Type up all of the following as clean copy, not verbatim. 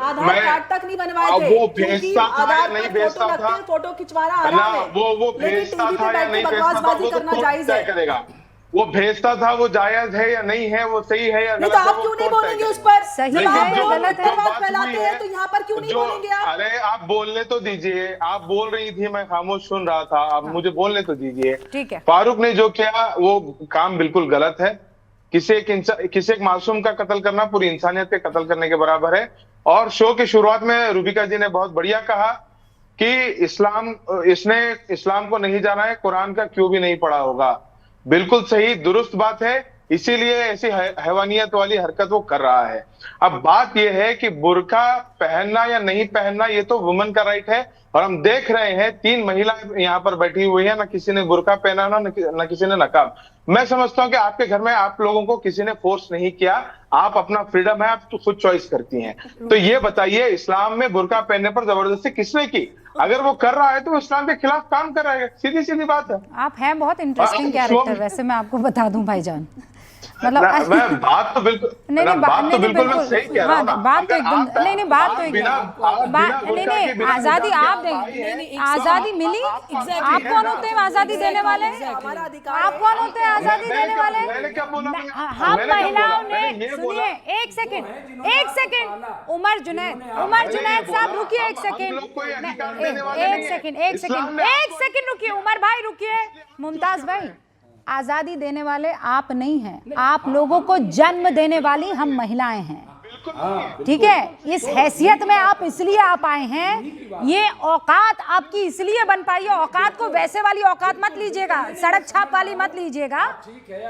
आधार card तक नहीं बनवाए थे, वो भेजता था या नहीं भेजता था, फोटो खिंचवाना आराम है, वो भेजता था या नहीं भेजता था, वो करना जायज है। करेगा वो भेजता था, वो जायज है या नहीं है, वो सही है या गलत तो है, आप क्यों नहीं बोलेंगे उस पर? सही है या गलत है फैलाते हैं तो यहाँ पर क्यों नहीं बोलेंगे आप? अरे आप बोलने तो दीजिए, आप बोल रही थी, मैं खामोश सुन रहा था, आप मुझे बोलने तो दीजिए। ठीक है। फारूक ने जो किया वो काम बिल्कुल गलत है। किसी एक मासूम का कत्ल करना पूरी इंसानियत के कत्ल करने के बराबर है। और शो की शुरुआत में रूबिका जी ने बहुत बढ़िया कहा कि इसने इस्लाम को नहीं जाना है, कुरान का क्यों भी नहीं पढ़ा होगा। बिल्कुल सही, दुरुस्त बात है, इसीलिए ऐसी हैवानियत वाली हरकत वो कर रहा है। अब बात यह है कि बुर्का पहनना या नहीं पहनना ये तो वुमन का राइट है। और हम देख रहे हैं 3 महिलाएं यहाँ पर बैठी हुई है, ना किसी ने बुर्का पहना ना किसी ने नकाब। मैं समझता हूँ कि आपके घर में आप लोगों को किसी ने फोर्स नहीं किया, आप अपना फ्रीडम है, आप तो खुद चॉइस करती हैं। तो ये बताइए, इस्लाम में बुर्का पहनने पर जबरदस्ती किसने की? अगर वो कर रहा है तो इस्लाम के खिलाफ काम कर रहा है, सीधी सीधी बात है। आप हैं बहुत इंटरेस्टिंग कैरेक्टर, वैसे मैं आपको बता दूं भाईजान, मतलब मैं बात तो बिल्कुल नहीं बात तो बिल्कुल मैं सही कह रहा हूं ना। बात तो एकदम नहीं बात तो नहीं आजादी आप देंगे, आजादी मिली, आप कौन होते हैं आजादी देने वाले? आप कौन होते हैं आजादी देने वाले? हम महिलाओं ने, सुनिए एक सेकंड, उमर जुनैद साहब रुकिए एक सेकंड रुकिए, उमर भाई रुकिए, मुमताज भाई, आजादी देने वाले आप नहीं हैं, आप लोगों को जन्म देने वाली हम महिलाएं हैं, ठीक है? इस हैसियत में आप इसलिए आप आए हैं, ये औकात आपकी इसलिए बन पाई है। औकात को वैसे वाली औकात मत लीजिएगा, सड़क छाप वाली मत लीजिएगा,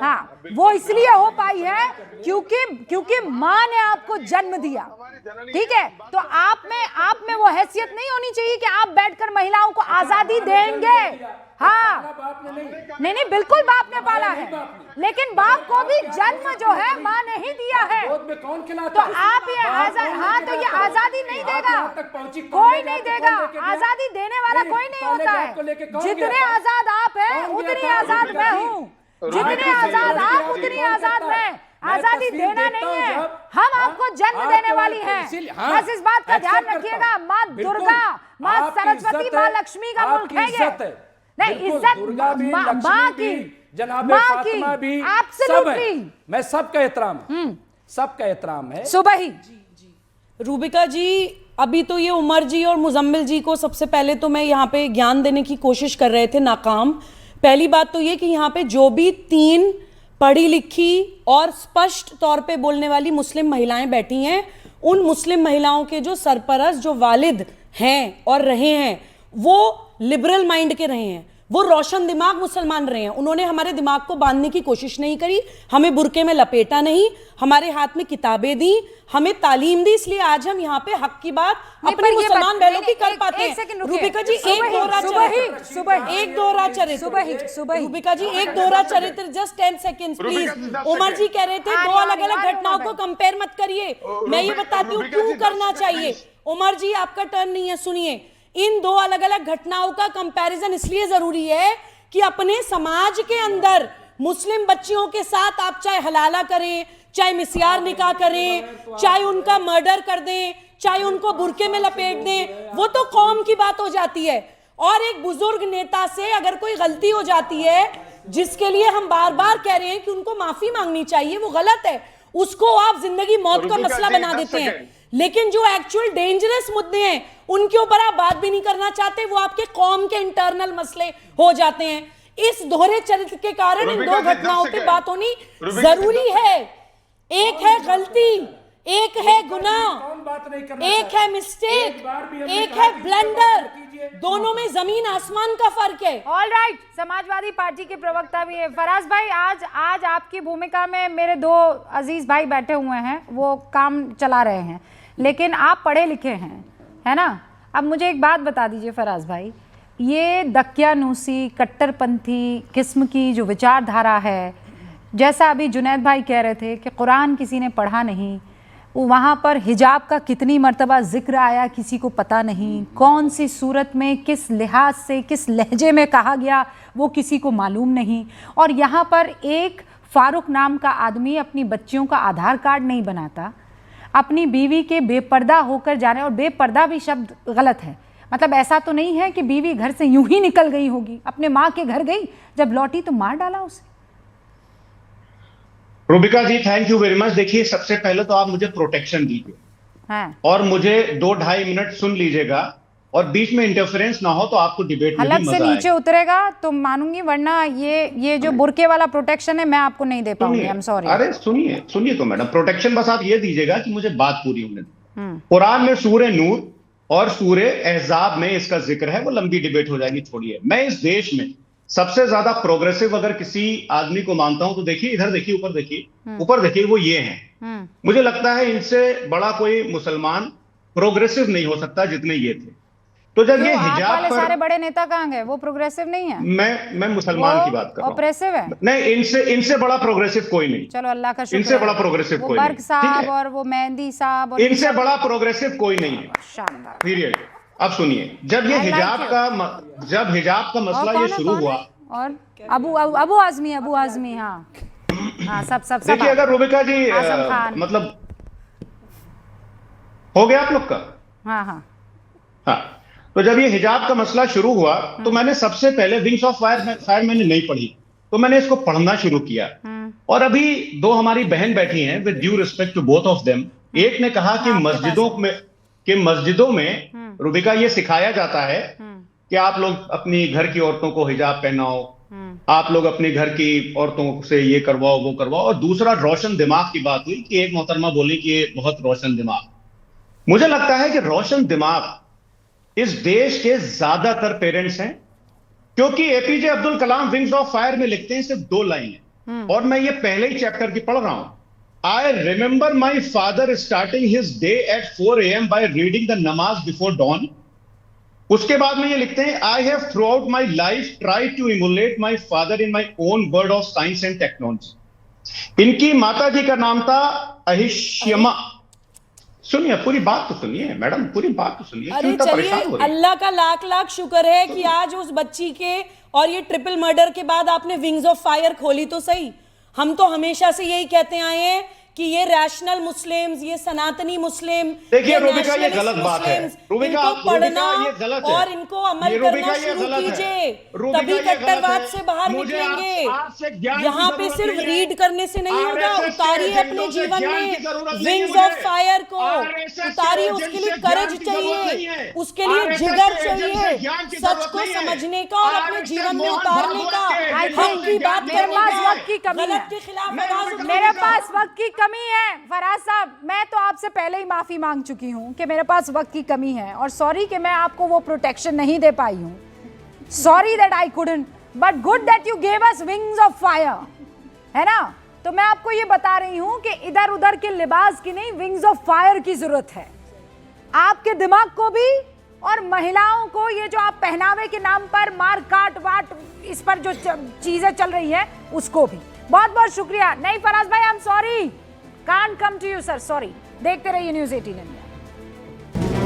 हाँ, वो इसलिए हो पाई है क्योंकि माँ ने आपको जन्म दिया, ठीक है? तो आप में वो हैसियत नहीं होनी चाहिए कि आप बैठकर महिलाओं को आजादी देंगे। हाँ, नहीं बिल्कुल बाप ने पाला है, लेकिन बाप को भी जन्म जो है माँ ने ही दिया है। तो आप ये हाँ, तो ये आजादी नहीं देगा, कोई नहीं देगा, आजादी देने वाला कोई नहीं होता है। जितने आजाद आप हैं उतनी आजाद मैं हूँ, जितने आजाद आप उतनी आजाद मैं। आजादी देना नहीं है, हम आपको जन्म देने वाली हैं, बस इस बात का ध्यान रखिएगा। माँ दुर्गा, माँ सरस्वती, माँ लक्ष्मी का मुल्क है ये। नहीं, इज्जत माँ की, जनाबे फातिमा भी सब है। मैं सबका एहतराम है। सुबह ही रूबिका जी, अभी तो ये उमर जी और मुजम्मिल जी को सबसे पहले तो मैं यहाँ पे ज्ञान देने की कोशिश कर रहे थे, नाकाम। पहली बात तो ये कि यहाँ पे जो भी 3 पढ़ी लिखी और स्पष्ट तौर पे बोलने वाली मुस्लिम महिलाएं बैठी हैं, उन मुस्लिम महिलाओं के जो सरपरस्त, जो वालिद हैं और रहे हैं, वो लिबरल माइंड के रहे हैं, वो रोशन दिमाग मुसलमान रहे हैं। उन्होंने हमारे दिमाग को बांधने की कोशिश नहीं करी, हमें बुरके में लपेटा नहीं, हमारे हाथ में किताबें दी, हमें तालीम दी, इसलिए आज हम यहाँ पे हक की बात अपने मुसलमान बहनों की कर पाते हैं। रूबिका जी एक दोहरा चरित्र, रूबिका जी एक दोहरा चरित्र, जस्ट 10 सेकेंड प्लीज। उमर जी कह रहे थे 2 अलग अलग घटनाओं को कंपेयर मत करिए, मैं ये बताती हूँ क्यों करना चाहिए। उमर जी आपका टर्न नहीं है, सुनिए। इन 2 अलग अलग घटनाओं का कंपैरिजन इसलिए जरूरी है कि अपने समाज के अंदर मुस्लिम बच्चियों के साथ आप चाहे हलाला करें, चाहे मिस्यार निकाह करें, चाहे उनका मर्डर कर दें, चाहे उनको बुरके में लपेट दें, वो तो कौम की बात हो जाती है। और एक बुजुर्ग नेता से अगर कोई गलती हो जाती है, जिसके लिए हम बार बार कह रहे हैं कि उनको माफी मांगनी चाहिए, वो गलत है, उसको आप जिंदगी मौत का मसला बना देते हैं। लेकिन जो एक्चुअल डेंजरस मुद्दे हैं उनके ऊपर आप बात भी नहीं करना चाहते, वो आपके कौम के इंटरनल मसले हो जाते हैं। इस दोहरे चरित्र के कारण इन 2 घटनाओं पे बात होनी जरूरी है। एक है गलती, एक है गुनाह, एक है मिस्टेक, एक है ब्लंडर, दोनों में जमीन आसमान का फर्क है। ऑल राइट, समाजवादी पार्टी के प्रवक्ता भी है फराज भाई। आज आपकी भूमिका में मेरे 2 अजीज भाई बैठे हुए हैं, वो काम चला रहे हैं, लेकिन आप पढ़े लिखे हैं, है ना? अब मुझे एक बात बता दीजिए फराज भाई, ये दकियानूसी कट्टरपंथी किस्म की जो विचारधारा है, जैसा अभी जुनैद भाई कह रहे थे कि कुरान किसी ने पढ़ा नहीं, वहाँ पर हिजाब का कितनी मर्तबा जिक्र आया किसी को पता नहीं, कौन सी सूरत में किस लिहाज से किस लहजे में कहा गया वो किसी को मालूम नहीं। और यहाँ पर एक फारूक नाम का आदमी अपनी बच्चियों का आधार कार्ड नहीं बनाता, अपनी बीवी के बेपर्दा होकर जाने, और बेपर्दा भी शब्द गलत है, मतलब ऐसा तो नहीं है कि बीवी घर से यूं ही निकल गई होगी, अपने माँ के घर गई, जब लौटी तो मार डाला उसे। रूबिका जी थैंक यू वेरी मच। देखिए सबसे पहले तो आप मुझे प्रोटेक्शन दीजिए, हाँ। और मुझे 2-2.5 मिनट सुन लीजिएगा, और बीच में इंटरफेरेंस ना हो तो आपको डिबेट में भी अलग से मजा नीचे आएगा। उतरेगा तो मानूंगी, वरना ये जो बुरके वाला प्रोटेक्शन है मैं आपको नहीं दे पाऊंगी। आई एम सॉरी। अरे सुनिए तो मैडम, प्रोटेक्शन बस आप ये दीजिएगा कि मुझे बात पूरी होने दो। कुरान में सूरह नूर और सूरह अहज़ाब में इसका जिक्र है, वो लंबी डिबेट हो जाएगी, छोड़िए। मैं इस देश में सबसे ज्यादा प्रोग्रेसिव अगर किसी आदमी को मानता हूं तो देखिए, इधर देखिए, ऊपर देखिए, वो ये हैं। मुझे लगता है इनसे बड़ा कोई मुसलमान प्रोग्रेसिव नहीं हो सकता जितने ये थे। तो जब ये हिजाब वाले पर, सारे बड़े नेता कहाँ गए? वो प्रोग्रेसिव नहीं है। मैं मुसलमान की बात कर रहा हूं। ऑप्रेसिव है। नहीं, इनसे बड़ा प्रोग्रेसिव कोई नहीं। चलो अल्लाह का शुक्र इनसे है। बड़ा प्रोग्रेसिव वो कोई बर्क नहीं, साहब ठीक है? और वो मेहंदी साहब और इनसे बड़ा प्रोग्रेसिव कोई नहीं है। शानदार। पीरियड। अब सुनिए, जब ये हिजाब का मसला ये शुरू हुआ, और अबू आजमी, हाँ सब देखिए अगर रूबिका जी आजम खान। मतलब हो गया आप लोग का, हाँ। तो जब ये हिजाब का मसला शुरू हुआ तो मैंने सबसे पहले विंग्स ऑफ फायर मैंने नहीं पढ़ी, तो मैंने इसको पढ़ना शुरू किया। और अभी 2 हमारी बहन बैठी हैं, with due respect to both of them. एक ने कहा कि मस्जिदों में रूबिका ये सिखाया जाता है कि आप लोग अपनी घर की औरतों को हिजाब पहनाओ, आप लोग अपने घर की औरतों से ये करवाओ वो करवाओ। और दूसरा रोशन दिमाग की बात हुई कि एक मोहतरमा बोली कि ये बहुत रोशन दिमाग। मुझे लगता है कि रोशन दिमाग इस देश के ज्यादातर पेरेंट्स हैं, क्योंकि APJ Abdul Kalam wings of fire में लिखते हैं सिर्फ 2 लाइन है, और मैं ये पहले ही चैप्टर की पढ़ रहा हूं। I remember my father starting his day at 4 AM by reading the namaz before dawn. उसके बाद में ये लिखते हैं, I have throughout my life try to emulate my father in my own word of science and technology. इनकी माता जी का नाम था अहिश्यमा। सुनिए, पूरी बात तो सुनिए मैडम, पूरी बात तो सुनिए। अरे चलिए, अल्लाह का लाख लाख शुक्र है कि आज उस बच्ची के और ये ट्रिपल मर्डर के बाद आपने विंग्स ऑफ फायर खोली तो सही। हम तो हमेशा से यही कहते आए हैं कि ये रैशनल मुस्लिम्स, ये सनातनी मुस्लिम, देखिए रूबिका ये गलत बात है। रूबिका पढ़ना ये गलत है और इनको अमल करना शुरू कीजिए, तभी कट्टरवाद से बाहर निकलेंगे। यहाँ पे सिर्फ रीड करने से नहीं होगा, उतारिए अपने जीवन में विंग्स ऑफ फायर को, उतारिए। उसके लिए करेज चाहिए, उसके लिए जिगर चाहिए, सच को समझने का और अपने जीवन में उतारने का, हक की बात करने का, गलत के खिलाफ आवाज उठाने का। मेरे पास वक्त की कमी है फराज साहब, मैं तो आपसे पहले ही माफी मांग चुकी हूं कि मेरे पास वक्त की कमी है, और सॉरी कि मैं आपको वो प्रोटेक्शन नहीं दे पाई हूं। Sorry that I couldn't, but good that you gave us wings of fire, है ना? तो मैं आपको ये बता रही हूं कि इधर उधर के लिबास की नहीं, विंग्स ऑफ फायर की जरूरत है आपके दिमाग को भी, और महिलाओं को ये जो आप पहनावे के नाम पर मार काट वाट इस पर जो चीजें चल रही है उसको भी। बहुत बहुत शुक्रिया। नहीं फराज भाई, I am sorry, can't come to you sir, sorry. देखते रहिए न्यूज़ 18 इंडिया।